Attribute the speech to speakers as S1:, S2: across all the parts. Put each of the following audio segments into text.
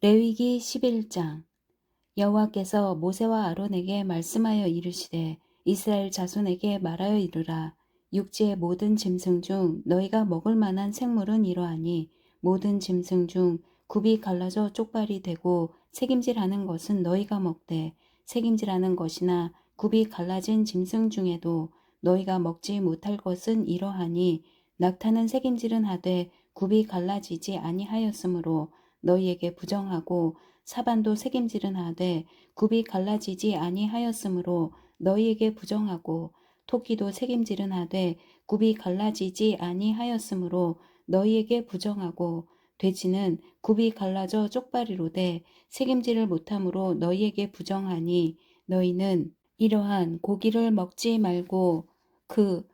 S1: 레위기 11장. 여호와께서 모세와 아론에게 말씀하여 이르시되 이스라엘 자손에게 말하여 이르라. 육지의 모든 짐승 중 너희가 먹을 만한 생물은 이러하니 모든 짐승 중 굽이 갈라져 쪽발이 되고 새김질하는 것은 너희가 먹되 새김질하는 것이나 굽이 갈라진 짐승 중에도 너희가 먹지 못할 것은 이러하니 낙타는 새김질은 하되 굽이 갈라지지 아니하였으므로 너희에게 부정하고 사반도 새김질은 하되 굽이 갈라지지 아니하였으므로 너희에게 부정하고 토끼도 새김질은 하되 굽이 갈라지지 아니하였으므로 너희에게 부정하고 돼지는 굽이 갈라져 쪽발이로되 새김질을 못함으로 너희에게 부정하니 너희는 이러한 고기를 먹지 말고 그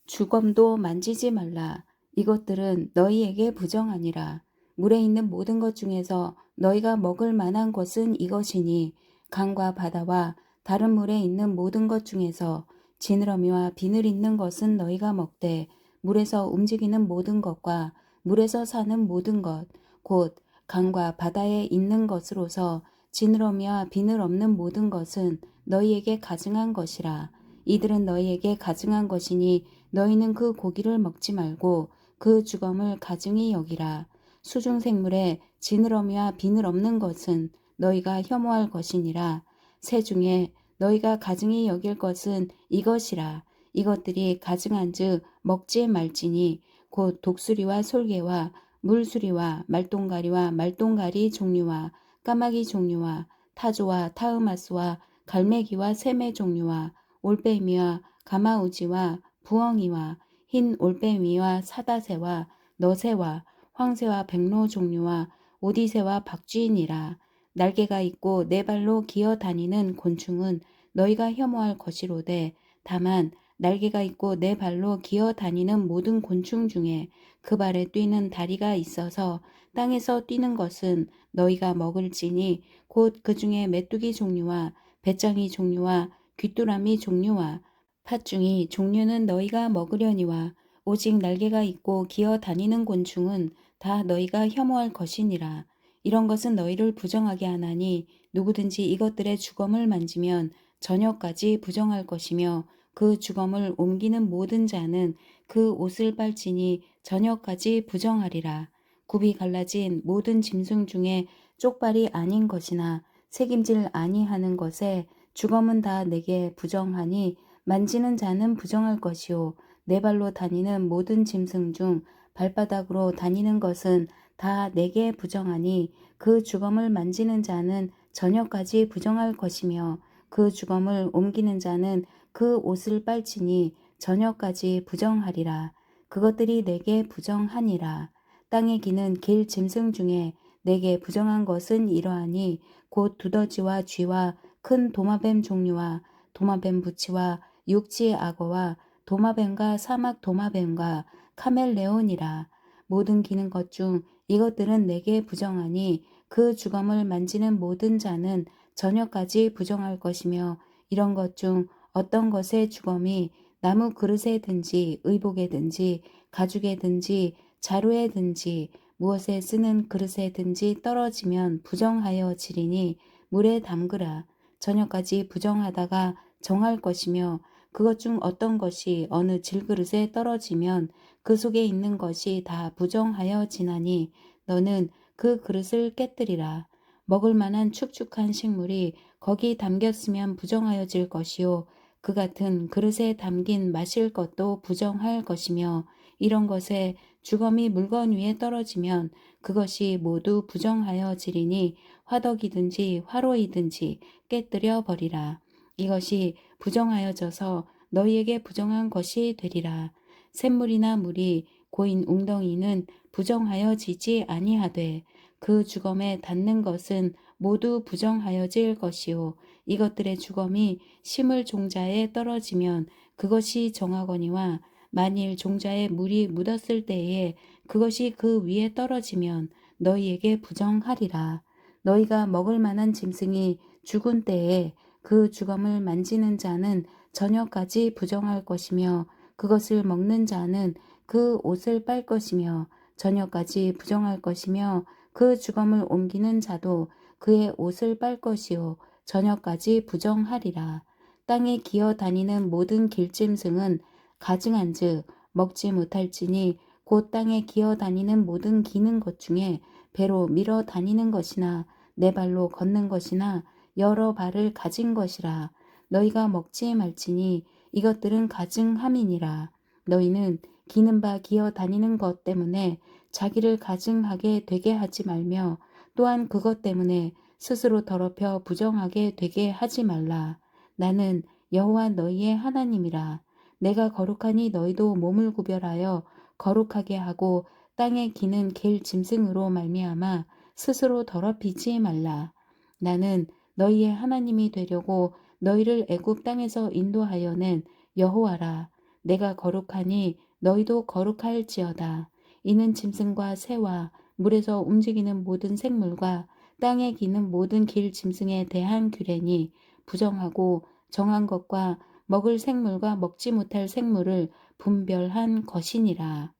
S1: 주검도 만지지 말라. 이것들은 너희에게 부정하니라. 물에 있는 모든 것 중에서 너희가 먹을 만한 것은 이것이니 강과 바다와 다른 물에 있는 모든 것 중에서 지느러미와 비늘 있는 것은 너희가 먹되 물에서 움직이는 모든 것과 물에서 사는 모든 것 곧 강과 바다에 있는 것으로서 지느러미와 비늘 없는 모든 것은 너희에게 가증한 것이라. 이들은 너희에게 가증한 것이니 너희는 그 고기를 먹지 말고 그 주검을 가증히 여기라. 수중생물에 지느러미와 비늘 없는 것은 너희가 혐오할 것이니라. 새 중에 너희가 가증히 여길 것은 이것이라. 이것들이 가증한즉 먹지 말지니 곧 독수리와 솔개와 물수리와 말똥가리와 말똥가리 종류와 까마귀 종류와 타조와 타흐마스와 갈매기와 새매 종류와 올빼미와 가마우지와 부엉이와 흰 올빼미와 사다새와 너새와 황새와 백로 종류와 오디새와 박쥐이니라. 날개가 있고 네 발로 기어 다니는 곤충은 너희가 혐오할 것이로되 다만 날개가 있고 네 발로 기어 다니는 모든 곤충 중에 그 발에 뛰는 다리가 있어서 땅에서 뛰는 것은 너희가 먹을지니 곧 그 중에 메뚜기 종류와 배짱이 종류와 귀뚜라미 종류와 팥중이 종류는 너희가 먹으려니와 오직 날개가 있고 기어 다니는 곤충은 다 너희가 혐오할 것이니라. 이런 것은 너희를 부정하게 하나니 누구든지 이것들의 주검을 만지면 저녁까지 부정할 것이며 그 주검을 옮기는 모든 자는 그 옷을 빨지니 저녁까지 부정하리라. 굽이 갈라진 모든 짐승 중에 쪽발이 아닌 것이나 새김질 아니하는 것에 주검은 다 내게 부정하니 만지는 자는 부정할 것이요 네 발로 다니는 모든 짐승 중 발바닥으로 다니는 것은 다 내게 부정하니 그 주검을 만지는 자는 저녁까지 부정할 것이며 그 주검을 옮기는 자는 그 옷을 빨지니 저녁까지 부정하리라. 그것들이 내게 부정하니라. 땅에 기는 길 짐승 중에 내게 부정한 것은 이러하니 곧 두더지와 쥐와 큰 도마뱀 종류와 도마뱀 부치와 육지 악어와 도마뱀과 사막 도마뱀과 카멜레온이라. 모든 기는 것 중 이것들은 내게 부정하니 그 주검을 만지는 모든 자는 저녁까지 부정할 것이며 이런 것 중 어떤 것의 주검이 나무 그릇에든지 의복에든지 가죽에든지 자루에든지 무엇에 쓰는 그릇에든지 떨어지면 부정하여 지리니 물에 담그라. 저녁까지 부정하다가 정할 것이며 그것 중 어떤 것이 어느 질그릇에 떨어지면 그 속에 있는 것이 다 부정하여 지나니 너는 그 그릇을 깨뜨리라. 먹을 만한 축축한 식물이 거기 담겼으면 부정하여질 것이요 그 같은 그릇에 담긴 마실 것도 부정할 것이며 이런 것에 주검이 물건 위에 떨어지면 그것이 모두 부정하여지리니 화덕이든지 화로이든지 깨뜨려 버리라. 이것이 부정하여져서 너희에게 부정한 것이 되리라. 샘물이나 물이 고인 웅덩이는 부정하여지지 아니하되 그 주검에 닿는 것은 모두 부정하여질 것이요 이것들의 주검이 심을 종자에 떨어지면 그것이 정하거니와 만일 종자에 물이 묻었을 때에 그것이 그 위에 떨어지면 너희에게 부정하리라. 너희가 먹을 만한 짐승이 죽은 때에 그 주검을 만지는 자는 저녁까지 부정할 것이며 그것을 먹는 자는 그 옷을 빨 것이며 저녁까지 부정할 것이며 그 주검을 옮기는 자도 그의 옷을 빨 것이요 저녁까지 부정하리라. 땅에 기어 다니는 모든 길짐승은 가증한즉 먹지 못할지니 곧 땅에 기어 다니는 모든 기는 것 중에 배로 밀어 다니는 것이나 네 발로 걷는 것이나 여러 발을 가진 것이라. 너희가 먹지 말지니 이것들은 가증함이니라. 너희는 기는 바 기어 다니는 것 때문에 자기를 가증하게 되게 하지 말며 또한 그것 때문에 스스로 더럽혀 부정하게 되게 하지 말라. 나는 여호와 너희의 하나님이라. 내가 거룩하니 너희도 몸을 구별하여 거룩하게 하고 땅에 기는 길 짐승으로 말미암아 스스로 더럽히지 말라. 나는 너희의 하나님이 되려고 너희를 애굽 땅에서 인도하여 낸 여호와라. 내가 거룩하니 너희도 거룩할지어다. 이는 짐승과 새와 물에서 움직이는 모든 생물과 땅에 기는 모든 길 짐승에 대한 규례니 부정하고 정한 것과 먹을 생물과 먹지 못할 생물을 분별한 것이니라.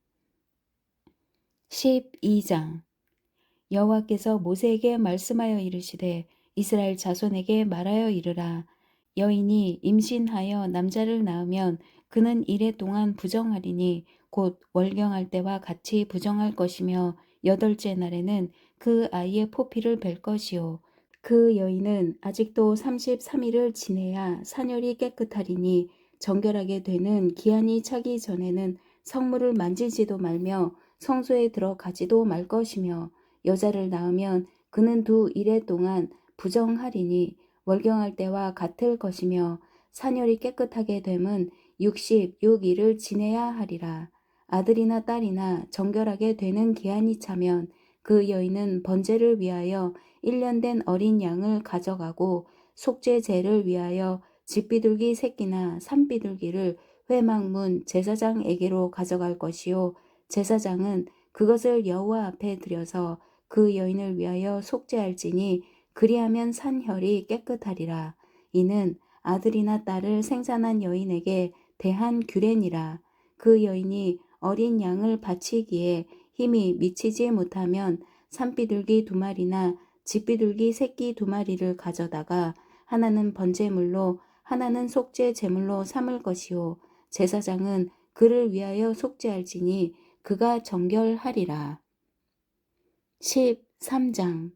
S1: 12장 여호와께서 모세에게 말씀하여 이르시되 이스라엘 자손에게 말하여 이르라. 여인이 임신하여 남자를 낳으면 그는 이래 동안 부정하리니 곧 월경할 때와 같이 부정할 것이며 여덟째 날에는 그 아이의 포피를 벨 것이요. 그 여인은 아직도 33일을 지내야 산열이 깨끗하리니 정결하게 되는 기한이 차기 전에는 성물을 만지지도 말며 성소에 들어가지도 말 것이며 여자를 낳으면 그는 2일에 동안 부정하리니 월경할 때와 같을 것이며 산열이 깨끗하게 됨은 66일을 지내야 하리라. 아들이나 딸이나 정결하게 되는 기한이 차면 그 여인은 번제를 위하여 1년 된 어린 양을 가져가고 속죄제를 위하여 집비둘기 새끼나 산비둘기를 회막문 제사장에게로 가져갈 것이요 제사장은 그것을 여호와 앞에 들여서 그 여인을 위하여 속죄할지니 그리하면 산혈이 깨끗하리라. 이는 아들이나 딸을 생산한 여인에게 대한 규례니라. 그 여인이 어린 양을 바치기에 힘이 미치지 못하면 산비둘기 2마리나 집비둘기 새끼 2마리를 가져다가 하나는 번제물로 하나는 속죄 제물로 삼을 것이요 제사장은 그를 위하여 속죄할지니 그가 정결하리라. 13장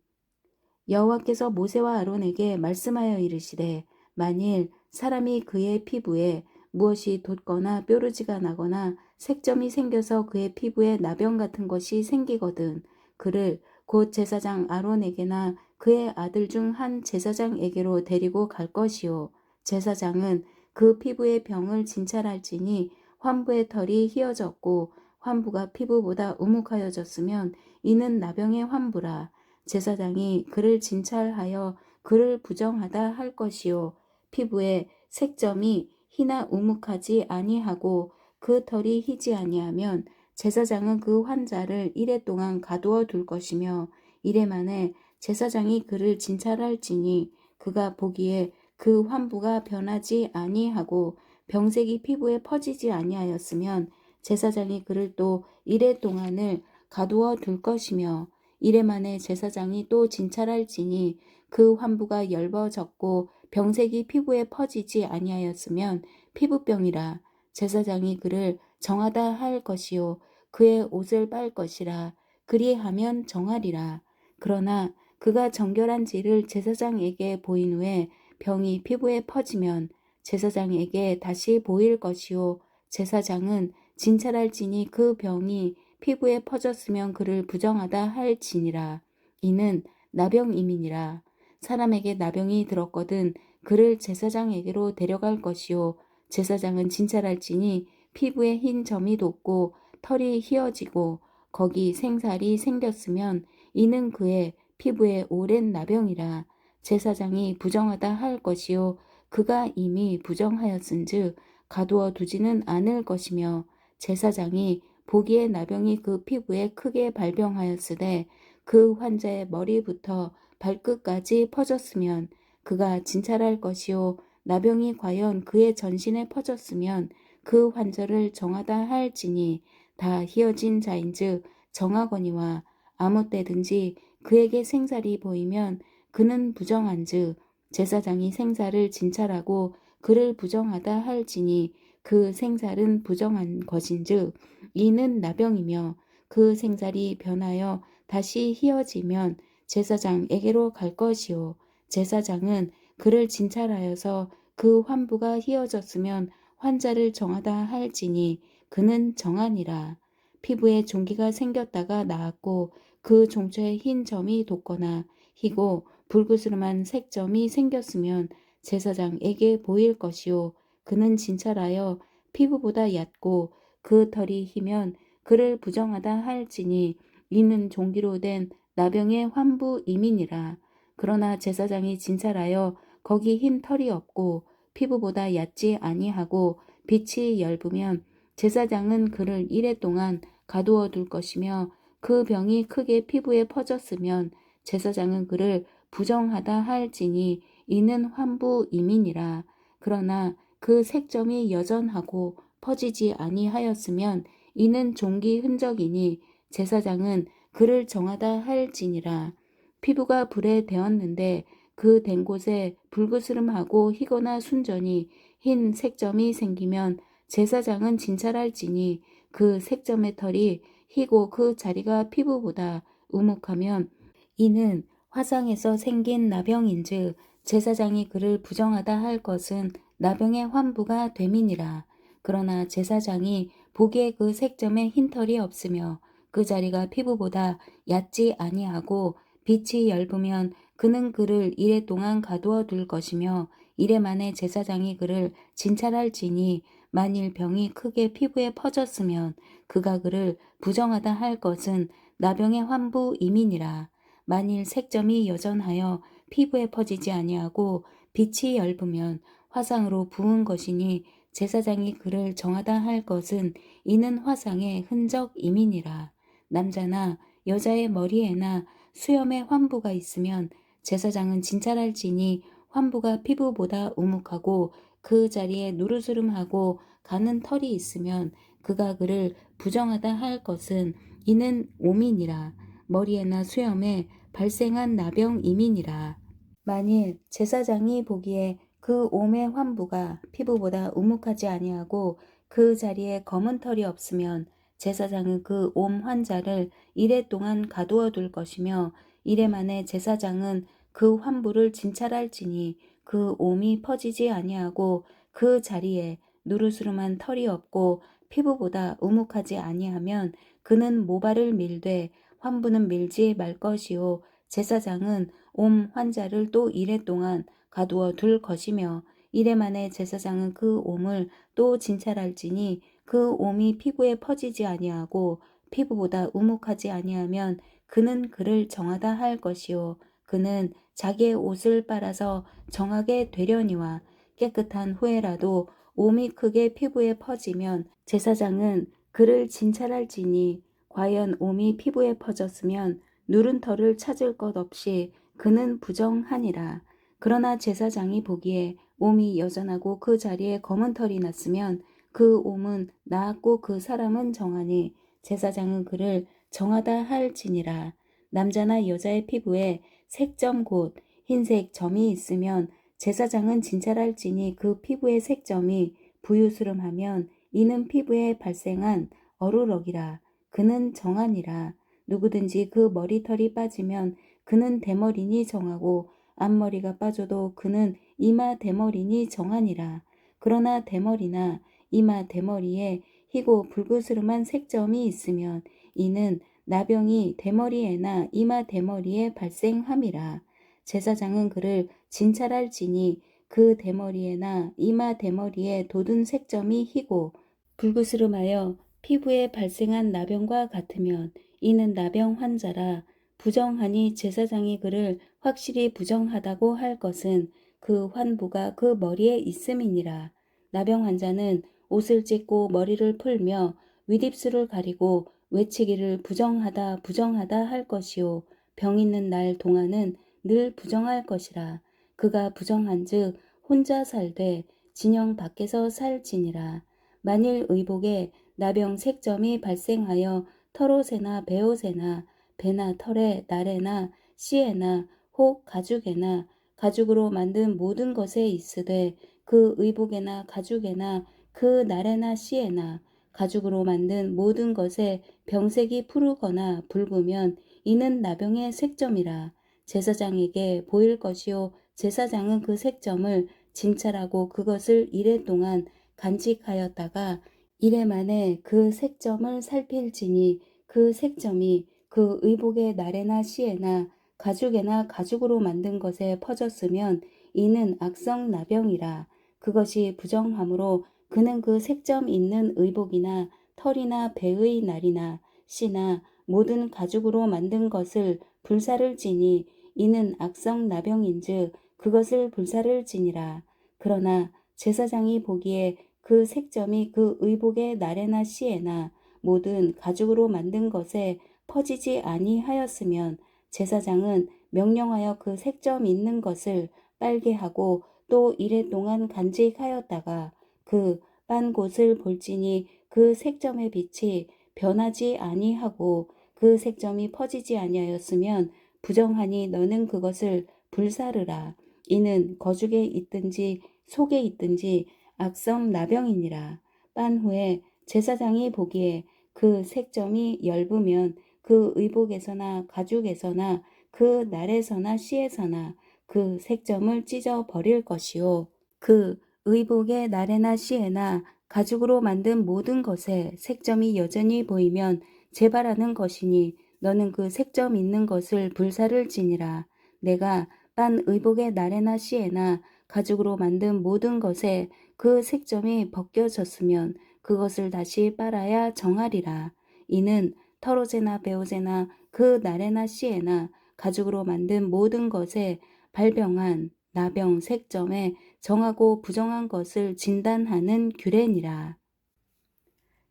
S1: 여호와께서 모세와 아론에게 말씀하여 이르시되 만일 사람이 그의 피부에 무엇이 돋거나 뾰루지가 나거나 색점이 생겨서 그의 피부에 나병 같은 것이 생기거든 그를 곧 제사장 아론에게나 그의 아들 중 한 제사장에게로 데리고 갈 것이요 제사장은 그 피부의 병을 진찰할지니 환부의 털이 휘어졌고 환부가 피부보다 우묵하여졌으면 이는 나병의 환부라. 제사장이 그를 진찰하여 그를 부정하다 할 것이요 피부에 색점이 희나 우묵하지 아니하고 그 털이 희지 아니하면 제사장은 그 환자를 이래 동안 가두어 둘 것이며 이래 만에 제사장이 그를 진찰할지니 그가 보기에 그 환부가 변하지 아니하고 병색이 피부에 퍼지지 아니하였으면 제사장이 그를 또 이래 동안을 가두어 둘 것이며 이래 만에 제사장이 또 진찰할지니 그 환부가 엷어졌고 병색이 피부에 퍼지지 아니하였으면 피부병이라 제사장이 그를 정하다 할 것이요 그의 옷을 빨 것이라 그리하면 정하리라. 그러나 그가 정결한지를 제사장에게 보인 후에 병이 피부에 퍼지면 제사장에게 다시 보일 것이요 제사장은 진찰할지니 그 병이 피부에 퍼졌으면 그를 부정하다 할지니라. 이는 나병임이니라. 사람에게 나병이 들었거든 그를 제사장에게로 데려갈 것이요 제사장은 진찰할지니 피부에 흰 점이 돋고 털이 휘어지고 거기 생살이 생겼으면 이는 그의 피부에 오랜 나병이라. 제사장이 부정하다 할 것이요 그가 이미 부정하였은즉 가두어 두지는 않을 것이며 제사장이 보기에 나병이 그 피부에 크게 발병하였으되 그 환자의 머리부터 발끝까지 퍼졌으면 그가 진찰할 것이요 나병이 과연 그의 전신에 퍼졌으면 그 환자를 정하다 할지니 다 휘어진 자인즉 정하거니와 아무 때든지 그에게 생살이 보이면 그는 부정한즉 제사장이 생살을 진찰하고 그를 부정하다 할지니 그 생살은 부정한 것인즉 이는 나병이며 그 생살이 변하여 다시 희어지면 제사장에게로 갈 것이요 제사장은 그를 진찰하여서 그 환부가 희어졌으면 환자를 정하다 할지니 그는 정하니라. 피부에 종기가 생겼다가 나았고 그 종초에 흰 점이 돋거나 희고 불그스름한 색점이 생겼으면 제사장에게 보일 것이요 그는 진찰하여 피부보다 얕고 그 털이 희면 그를 부정하다 할지니 이는 종기로 된 나병의 환부임이니라. 그러나 제사장이 진찰하여 거기 흰 털이 없고 피부보다 얕지 아니하고 빛이 엷으면 제사장은 그를 이레 동안 가두어 둘 것이며 그 병이 크게 피부에 퍼졌으면 제사장은 그를 부정하다 할지니 이는 환부임이니라. 그러나 그 색점이 여전하고 퍼지지 아니하였으면 이는 종기 흔적이니 제사장은 그를 정하다 할지니라. 피부가 불에 데었는데 그 된 곳에 불그스름하고 희거나 순전히 흰 색점이 생기면 제사장은 진찰할지니 그 색점의 털이 희고 그 자리가 피부보다 우묵하면 이는 화상에서 생긴 나병인즉 제사장이 그를 부정하다 할 것은 나병의 환부가 됨이니라. 그러나 제사장이 보기에 그 색점에 흰 털이 없으며 그 자리가 피부보다 얕지 아니하고 빛이 엷으면 그는 그를 이레 동안 가두어 둘 것이며 이레 만에 제사장이 그를 진찰할지니 만일 병이 크게 피부에 퍼졌으면 그가 그를 부정하다 할 것은 나병의 환부임이니라. 만일 색점이 여전하여 피부에 퍼지지 아니하고 빛이 엷으면 화상으로 부은 것이니 제사장이 그를 정하다 할 것은 이는 화상의 흔적임이니라. 남자나 여자의 머리에나 수염에 환부가 있으면 제사장은 진찰할지니 환부가 피부보다 우묵하고 그 자리에 누르스름하고 가는 털이 있으면 그가 그를 부정하다 할 것은 이는 오민이라. 머리에나 수염에 발생한 나병임이니라. 만일 제사장이 보기에 그 옴의 환부가 피부보다 우묵하지 아니하고 그 자리에 검은 털이 없으면 제사장은 그 옴 환자를 이레 동안 가두어 둘 것이며 이레 만에 제사장은 그 환부를 진찰할지니 그 옴이 퍼지지 아니하고 그 자리에 누르스름한 털이 없고 피부보다 우묵하지 아니하면 그는 모발을 밀되 환부는 밀지 말 것이요 제사장은 옴 환자를 또 이레 동안 가두어 둘 것이며 이레 만에 제사장은 그 옴을 또 진찰할지니 그 옴이 피부에 퍼지지 아니하고 피부보다 우묵하지 아니하면 그는 그를 정하다 할 것이요 그는 자기의 옷을 빨아서 정하게 되려니와 깨끗한 후에라도 옴이 크게 피부에 퍼지면 제사장은 그를 진찰할지니 과연 옴이 피부에 퍼졌으면 누른 털을 찾을 것 없이 그는 부정하니라. 그러나 제사장이 보기에 옴이 여전하고 그 자리에 검은 털이 났으면 그 옴은 나았고 그 사람은 정하니 제사장은 그를 정하다 할지니라. 남자나 여자의 피부에 색점 곧 흰색 점이 있으면 제사장은 진찰할지니 그 피부의 색점이 부유스름하면 이는 피부에 발생한 어루럭이라. 그는 정하니라. 누구든지 그 머리털이 빠지면 그는 대머리니 정하고 앞머리가 빠져도 그는 이마 대머리니 정하니라. 그러나 대머리나 이마 대머리에 희고 불그스름한 색점이 있으면 이는 나병이 대머리에나 이마 대머리에 발생함이라. 제사장은 그를 진찰할지니 그 대머리에나 이마 대머리에 돋은 색점이 희고 불그스름하여 피부에 발생한 나병과 같으면 이는 나병 환자라. 부정하니 제사장이 그를 확실히 부정하다고 할 것은 그 환부가 그 머리에 있음이니라. 나병 환자는 옷을 찢고 머리를 풀며 윗입술을 가리고 외치기를 부정하다 부정하다 할 것이요 병 있는 날 동안은 늘 부정할 것이라. 그가 부정한즉 혼자 살되 진영 밖에서 살지니라. 만일 의복에 나병 색점이 발생하여 털옷에나 베옷에나 배나 털에 나래나 씨에나 혹 가죽에나 가죽으로 만든 모든 것에 있으되 그 의복에나 가죽에나 그 나래나 씨에나 가죽으로 만든 모든 것에 병색이 푸르거나 붉으면 이는 나병의 색점이라. 제사장에게 보일 것이요 제사장은 그 색점을 진찰하고 그것을 이래 동안 간직하였다가 이래 만에 그 색점을 살필지니 그 색점이 그 의복의 나래나 씨에나 가죽에나 가죽으로 만든 것에 퍼졌으면 이는 악성 나병이라. 그것이 부정하므로 그는 그 색점 있는 의복이나 털이나 배의 날이나 씨나 모든 가죽으로 만든 것을 불사를 지니 이는 악성 나병인즉 그것을 불사를 지니라. 그러나 제사장이 보기에 그 색점이 그 의복의 나래나 씨에나 모든 가죽으로 만든 것에 퍼지지 아니하였으면 제사장은 명령하여 그 색점 있는 것을 빨게 하고 또 이래 동안 간직하였다가 그 빤 곳을 볼지니 그 색점의 빛이 변하지 아니하고 그 색점이 퍼지지 아니하였으면 부정하니 너는 그것을 불사르라. 이는 거죽에 있든지 속에 있든지 악성 나병이니라. 빤 후에 제사장이 보기에 그 색점이 엷으면 그 의복에서나 가죽에서나 그 날에서나 씨에서나 그 색점을 찢어 버릴 것이요 그 의복의 날에나 씨에나 가죽으로 만든 모든 것에 색점이 여전히 보이면 재발하는 것이니 너는 그 색점 있는 것을 불사를 지니라. 내가 빤 의복의 날에나 씨에나 가죽으로 만든 모든 것에 그 색점이 벗겨졌으면 그것을 다시 빨아야 정하리라. 이는 털옷에나 베옷에나 그 날에나 씨에나 가죽으로 만든 모든 것에 발병한 나병 색점에 정하고 부정한 것을 진단하는 규례니라.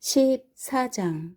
S1: 14장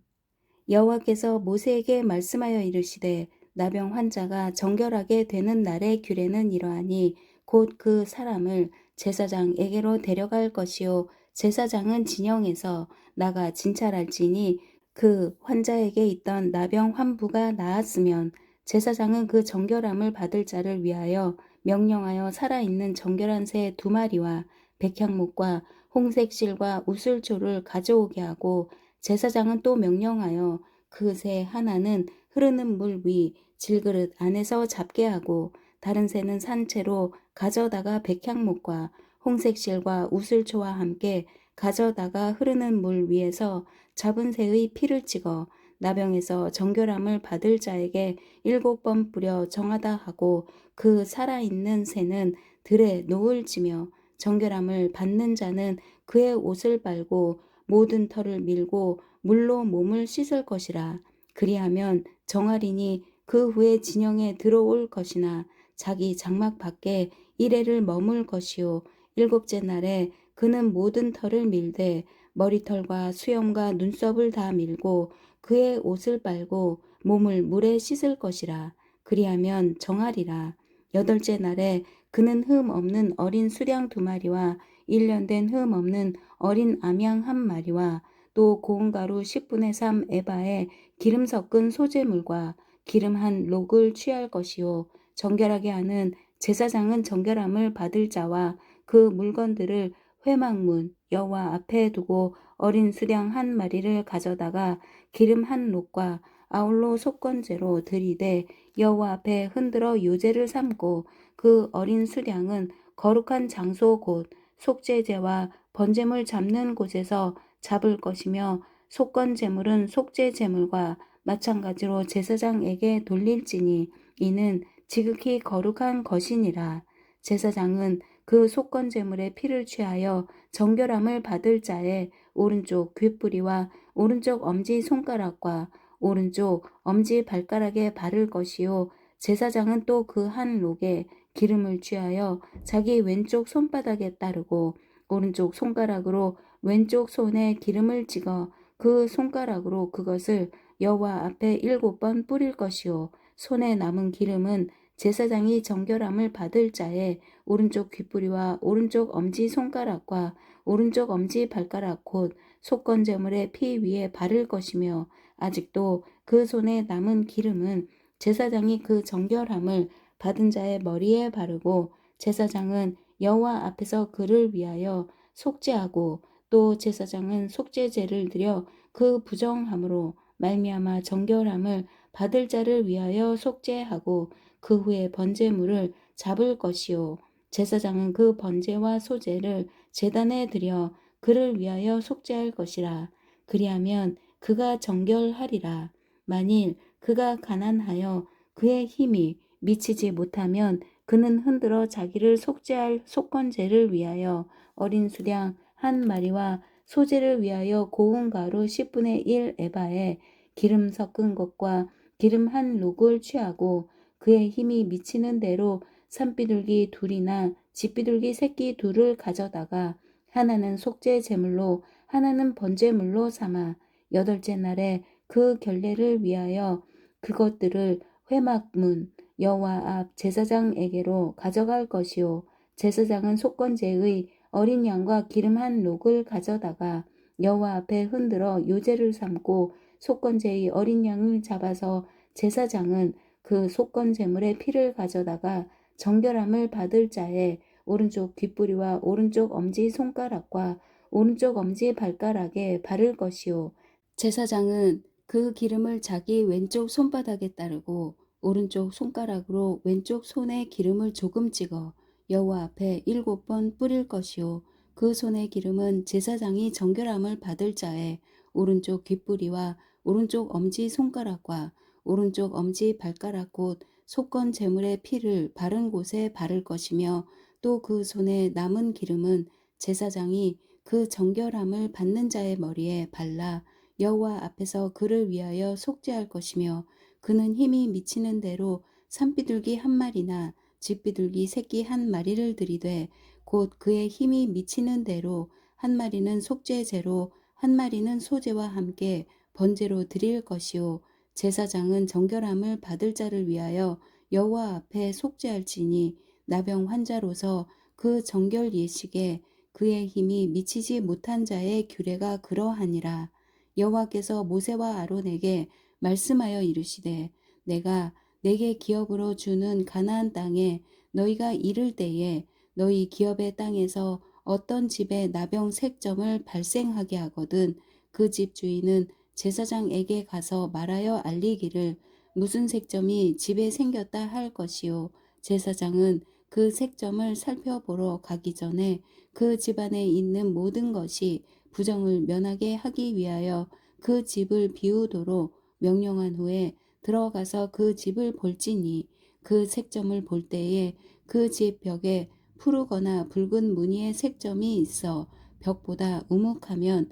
S1: 여호와께서 모세에게 말씀하여 이르시되 나병 환자가 정결하게 되는 날의 규례는 이러하니 곧 그 사람을 제사장에게로 데려갈 것이요 제사장은 진영에서 나가 진찰할지니 그 환자에게 있던 나병 환부가 나았으면 제사장은 그 정결함을 받을 자를 위하여 명령하여 살아있는 정결한 새 2마리와 백향목과 홍색 실과 우슬초를 가져오게 하고 제사장은 또 명령하여 그 새 하나는 흐르는 물 위 질그릇 안에서 잡게 하고 다른 새는 산채로 가져다가 백향목과 홍색 실과 우슬초와 함께 가져다가 흐르는 물 위에서 잡은 새의 피를 찍어 나병에서 정결함을 받을 자에게 7번 뿌려 정하다 하고 그 살아있는 새는 들에 노을 지며 정결함을 받는 자는 그의 옷을 빨고 모든 털을 밀고 물로 몸을 씻을 것이라. 그리하면 정하리니 그 후에 진영에 들어올 것이나 자기 장막 밖에 이래를 머물 것이요 7째 날에 그는 모든 털을 밀되 머리털과 수염과 눈썹을 다 밀고 그의 옷을 빨고 몸을 물에 씻을 것이라. 그리하면 정하리라. 8째 날에 그는 흠 없는 어린 수량 2마리와 1년 된 흠 없는 어린 암양 1마리와 또 고운 가루 10분의 3 에바에 기름 섞은 소재물과 기름 한 록을 취할 것이요 정결하게 하는 제사장은 정결함을 받을 자와 그 물건들을 회막문 여호와 앞에 두고 어린 수량 1마리를 가져다가 기름 한 록과 아울러 속건제로 들이되 여호와 앞에 흔들어 요제를 삼고 그 어린 수량은 거룩한 장소 곧 속죄제와 번제물 잡는 곳에서 잡을 것이며 속건제물은 속죄제물과 마찬가지로 제사장에게 돌릴지니 이는 지극히 거룩한 것이니라. 제사장은 그 속건제물의 피를 취하여 정결함을 받을 자의 오른쪽 귓뿌리와 오른쪽 엄지 손가락과 오른쪽 엄지 발가락에 바를 것이요 제사장은 또 그 한 록에 기름을 취하여 자기 왼쪽 손바닥에 따르고 오른쪽 손가락으로 왼쪽 손에 기름을 찍어 그 손가락으로 그것을 여호와 앞에 7번 뿌릴 것이요 손에 남은 기름은 제사장이 정결함을 받을 자의 오른쪽 귓뿌리와 오른쪽 엄지 손가락과 오른쪽 엄지 발가락 곧 속건제물의 피 위에 바를 것이며 아직도 그 손에 남은 기름은 제사장이 그 정결함을 받은 자의 머리에 바르고 제사장은 여호와 앞에서 그를 위하여 속죄하고 또 제사장은 속죄제를 드려 그 부정함으로 말미암아 정결함을 받을 자를 위하여 속죄하고 그 후에 번제물을 잡을 것이요 제사장은 그 번제와 소제를 제단에 드려 그를 위하여 속죄할 것이라. 그리하면 그가 정결하리라. 만일 그가 가난하여 그의 힘이 미치지 못하면 그는 흔들어 자기를 속죄할 속건제를 위하여 어린 수량 한 마리와 소제를 위하여 고운 가루 10분의 1 에바에 기름 섞은 것과 기름 한 록을 취하고 그의 힘이 미치는 대로 산비둘기 둘이나 집비둘기 새끼 둘을 가져다가 하나는 속죄 제물로 하나는 번제물로 삼아 여덟째 날에 그 결례를 위하여 그것들을 회막문 여호와 앞 제사장에게로 가져갈 것이요 제사장은 속건제의 어린 양과 기름 한 록을 가져다가 여호와 앞에 흔들어 요제를 삼고 속건제의 어린 양을 잡아서 제사장은 그 속건 제물의 피를 가져다가 정결함을 받을 자의 오른쪽 귓뿌리와 오른쪽 엄지 손가락과 오른쪽 엄지 발가락에 바를 것이요 제사장은 그 기름을 자기 왼쪽 손바닥에 따르고 오른쪽 손가락으로 왼쪽 손에 기름을 조금 찍어 여호와 앞에 7번 뿌릴 것이요 그 손의 기름은 제사장이 정결함을 받을 자의 오른쪽 귓뿌리와 오른쪽 엄지 손가락과 오른쪽 엄지 발가락 곧 속건 제물의 피를 바른 곳에 바를 것이며 또 그 손에 남은 기름은 제사장이 그 정결함을 받는 자의 머리에 발라 여호와 앞에서 그를 위하여 속죄할 것이며 그는 힘이 미치는 대로 산비둘기 한 마리나 집비둘기 새끼 한 마리를 들이되 곧 그의 힘이 미치는 대로 한 마리는 속죄제로 한 마리는 소제와 함께 번제로 드릴 것이요 제사장은 정결함을 받을 자를 위하여 여호와 앞에 속죄할지니 나병 환자로서 그 정결 예식에 그의 힘이 미치지 못한 자의 규례가 그러하니라. 여호와께서 모세와 아론에게 말씀하여 이르시되 내가 내게 기업으로 주는 가나안 땅에 너희가 이를 때에 너희 기업의 땅에서 어떤 집에 나병 색점을 발생하게 하거든 그 집 주인은 제사장에게 가서 말하여 알리기를 무슨 색점이 집에 생겼다 할 것이요 제사장은 그 색점을 살펴보러 가기 전에 그 집안에 있는 모든 것이 부정을 면하게 하기 위하여 그 집을 비우도록 명령한 후에 들어가서 그 집을 볼지니 그 색점을 볼 때에 그 집 벽에 푸르거나 붉은 무늬의 색점이 있어 벽보다 우묵하면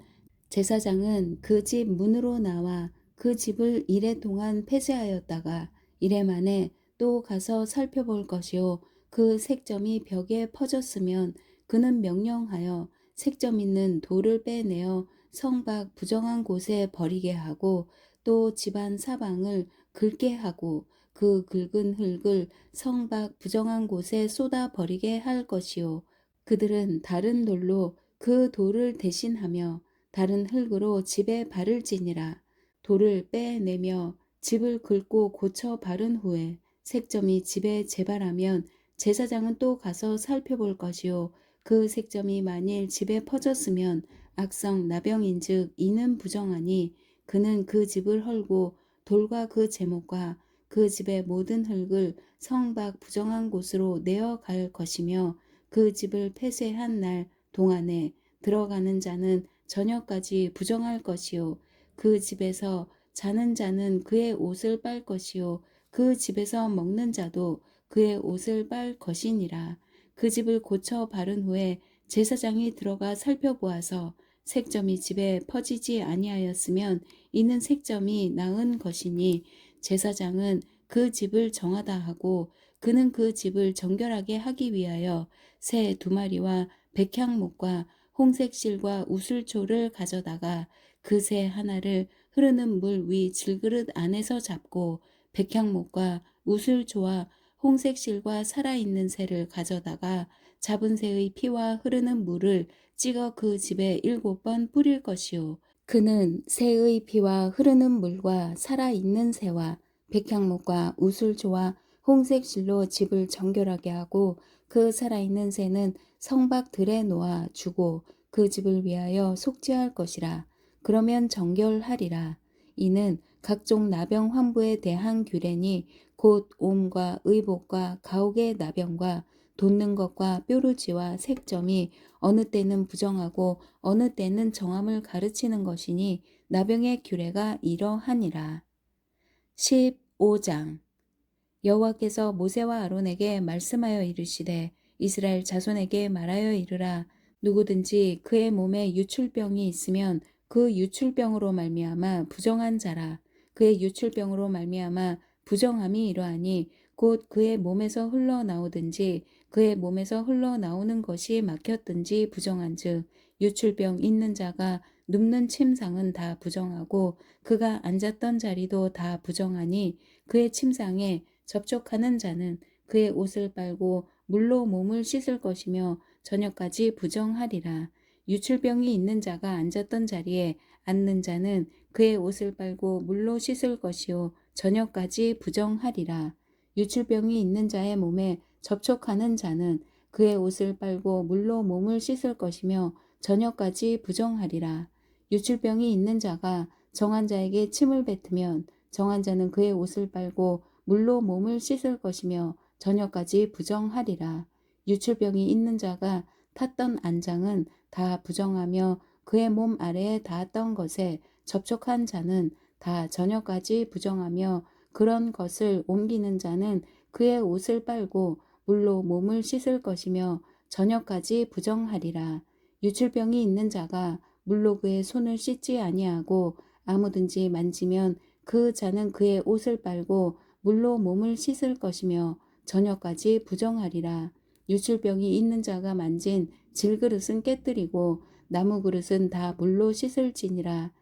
S1: 제사장은 그 집 문으로 나와 그 집을 이래 동안 폐쇄하였다가 이래 만에 또 가서 살펴볼 것이요 그 색점이 벽에 퍼졌으면 그는 명령하여 색점 있는 돌을 빼내어 성 밖 부정한 곳에 버리게 하고 또 집안 사방을 긁게 하고 그 긁은 흙을 성 밖 부정한 곳에 쏟아 버리게 할 것이요 그들은 다른 돌로 그 돌을 대신하며 다른 흙으로 집에 바를지니라. 돌을 빼내며 집을 긁고 고쳐 바른 후에 색점이 집에 재발하면 제사장은 또 가서 살펴볼 것이요 그 색점이 만일 집에 퍼졌으면 악성 나병인즉 이는 부정하니 그는 그 집을 헐고 돌과 그 제목과 그 집의 모든 흙을 성 밖 부정한 곳으로 내어 갈 것이며 그 집을 폐쇄한 날 동안에 들어가는 자는 저녁까지 부정할 것이요 그 집에서 자는 자는 그의 옷을 빨 것이요 그 집에서 먹는 자도 그의 옷을 빨 것이니라. 그 집을 고쳐 바른 후에 제사장이 들어가 살펴보아서 색점이 집에 퍼지지 아니하였으면 이는 색점이 나은 것이니 제사장은 그 집을 정하다 하고 그는 그 집을 정결하게 하기 위하여 새 2마리와 백향목과 홍색 실과 우슬초를 가져다가 그 새 하나를 흐르는 물 위 질그릇 안에서 잡고 백향목과 우슬초와 홍색 실과 살아있는 새를 가져다가 잡은 새의 피와 흐르는 물을 찍어 그 집에 7번 뿌릴 것이요. 그는 새의 피와 흐르는 물과 살아있는 새와 백향목과 우슬초와 홍색 실로 집을 정결하게 하고 그 살아있는 새는 성박 들에 놓아 주고 그 집을 위하여 속죄할 것이라. 그러면 정결하리라. 이는 각종 나병 환부에 대한 규례니 곧 옴과 의복과 가옥의 나병과 돋는 것과 뾰루지와 색점이 어느 때는 부정하고 어느 때는 정함을 가르치는 것이니 나병의 규례가 이러하니라. 15장 여호와께서 모세와 아론에게 말씀하여 이르시되 이스라엘 자손에게 말하여 이르라. 누구든지 그의 몸에 유출병이 있으면 그 유출병으로 말미암아 부정한 자라. 그의 유출병으로 말미암아 부정함이 이러하니 곧 그의 몸에서 흘러나오든지 그의 몸에서 흘러나오는 것이 막혔든지 부정한즉 유출병 있는 자가 눕는 침상은 다 부정하고 그가 앉았던 자리도 다 부정하니 그의 침상에 접촉하는 자는 그의 옷을 빨고 물로 몸을 씻을 것이며 저녁까지 부정하리라. 유출병이 있는 자가 앉았던 자리에 앉는 자는 그의 옷을 빨고 물로 씻을 것이요 저녁까지 부정하리라. 유출병이 있는 자의 몸에 접촉하는 자는 그의 옷을 빨고 물로 몸을 씻을 것이며 저녁까지 부정하리라. 유출병이 있는 자가 정한 자에게 침을 뱉으면 정한 자는 그의 옷을 빨고 물로 몸을 씻을 것이며 저녁까지 부정하리라. 유출병이 있는 자가 탔던 안장은 다 부정하며 그의 몸 아래에 닿았던 것에 접촉한 자는 다 저녁까지 부정하며 그런 것을 옮기는 자는 그의 옷을 빨고 물로 몸을 씻을 것이며 저녁까지 부정하리라. 유출병이 있는 자가 물로 그의 손을 씻지 아니하고 아무든지 만지면 그 자는 그의 옷을 빨고 물로 몸을 씻을 것이며 저녁까지 부정하리라. 유출병이 있는 자가 만진 질그릇은 깨뜨리고 나무 그릇은 다 물로 씻을지니라.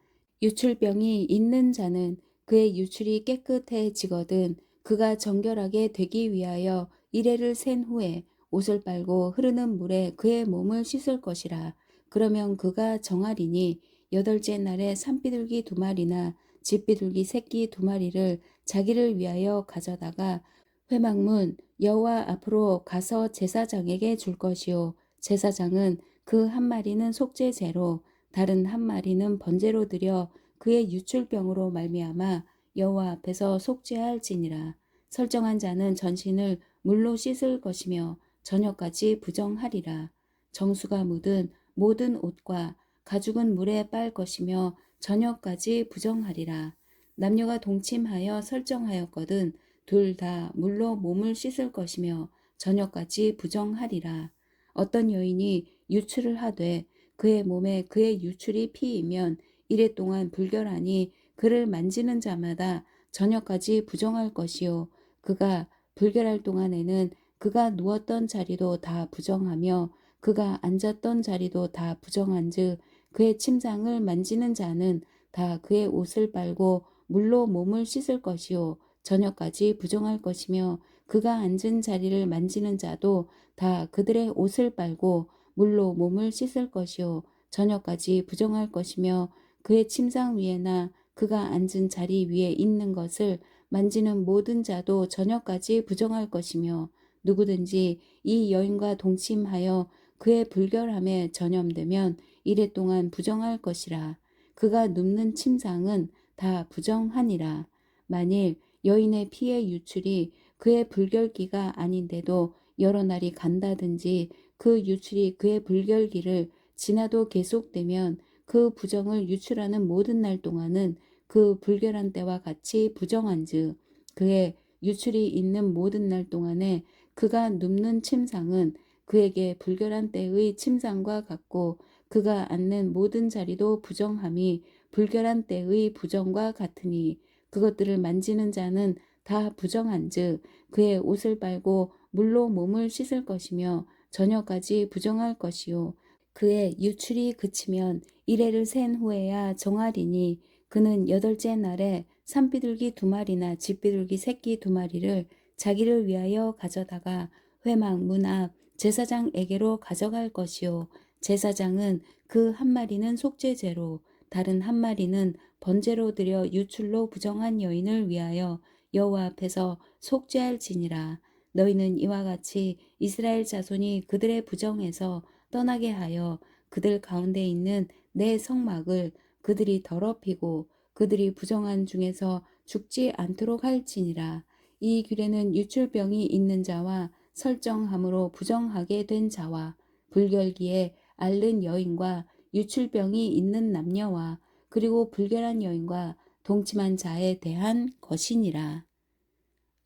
S1: 유출병이 있는 자는 그의 유출이 깨끗해지거든 그가 정결하게 되기 위하여 이레를 센 후에 옷을 빨고 흐르는 물에 그의 몸을 씻을 것이라. 그러면 그가 정하리니 8째 날에 산비둘기 2마리나 집비둘기 새끼 2마리를 자기를 위하여 가져다가 회막문 여호와 앞으로 가서 제사장에게 줄 것이요 제사장은 그 1마리는 속죄제로 다른 1마리는 번제로 드려 그의 유출병으로 말미암아 여호와 앞에서 속죄할지니라. 설정한 자는 전신을 물로 씻을 것이며 저녁까지 부정하리라. 정수가 묻은 모든 옷과 가죽은 물에 빨 것이며 저녁까지 부정하리라. 남녀가 동침하여 설정하였거든 둘 다 물로 몸을 씻을 것이며 저녁까지 부정하리라. 어떤 여인이 유출을 하되 그의 몸에 그의 유출이 피이면 이레 동안 불결하니 그를 만지는 자마다 저녁까지 부정할 것이요 그가 불결할 동안에는 그가 누웠던 자리도 다 부정하며 그가 앉았던 자리도 다 부정한즉 그의 침상을 만지는 자는 다 그의 옷을 빨고 물로 몸을 씻을 것이요 저녁까지 부정할 것이며 그가 앉은 자리를 만지는 자도 다 그들의 옷을 빨고 물로 몸을 씻을 것이요 저녁까지 부정할 것이며 그의 침상 위에나 그가 앉은 자리 위에 있는 것을 만지는 모든 자도 저녁까지 부정할 것이며 누구든지 이 여인과 동침하여 그의 불결함에 전염되면 이레 동안 부정할 것이라. 그가 눕는 침상은 다 부정하니라. 만일 여인의 피의 유출이 그의 불결기가 아닌데도 여러 날이 간다든지 그 유출이 그의 불결기를 지나도 계속되면 그 부정을 유출하는 모든 날 동안은 그 불결한 때와 같이 부정한즉 그의 유출이 있는 모든 날 동안에 그가 눕는 침상은 그에게 불결한 때의 침상과 같고 그가 앉는 모든 자리도 부정함이 불결한 때의 부정과 같으니 그것들을 만지는 자는 다 부정한즉 그의 옷을 빨고 물로 몸을 씻을 것이며 저녁까지 부정할 것이요 그의 유출이 그치면 이레를 센 후에야 정하리니 그는 8째 날에 산비둘기 2마리나 집비둘기 새끼 2마리를 자기를 위하여 가져다가 회막 문 앞 제사장에게로 가져갈 것이요 제사장은 그 한 마리는 속죄제로 다른 한 마리는 번제로 드려 유출로 부정한 여인을 위하여 여호와 앞에서 속죄할지니라. 너희는 이와 같이 이스라엘 자손이 그들의 부정에서 떠나게 하여 그들 가운데 있는 내 성막을 그들이 더럽히고 그들이 부정한 중에서 죽지 않도록 할지니라. 이 규례는 유출병이 있는 자와 설정함으로 부정하게 된 자와 불결기에 앓는 여인과 유출병이 있는 남녀와 그리고 불결한 여인과 동침한 자에 대한 것이니라.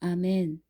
S1: 아멘.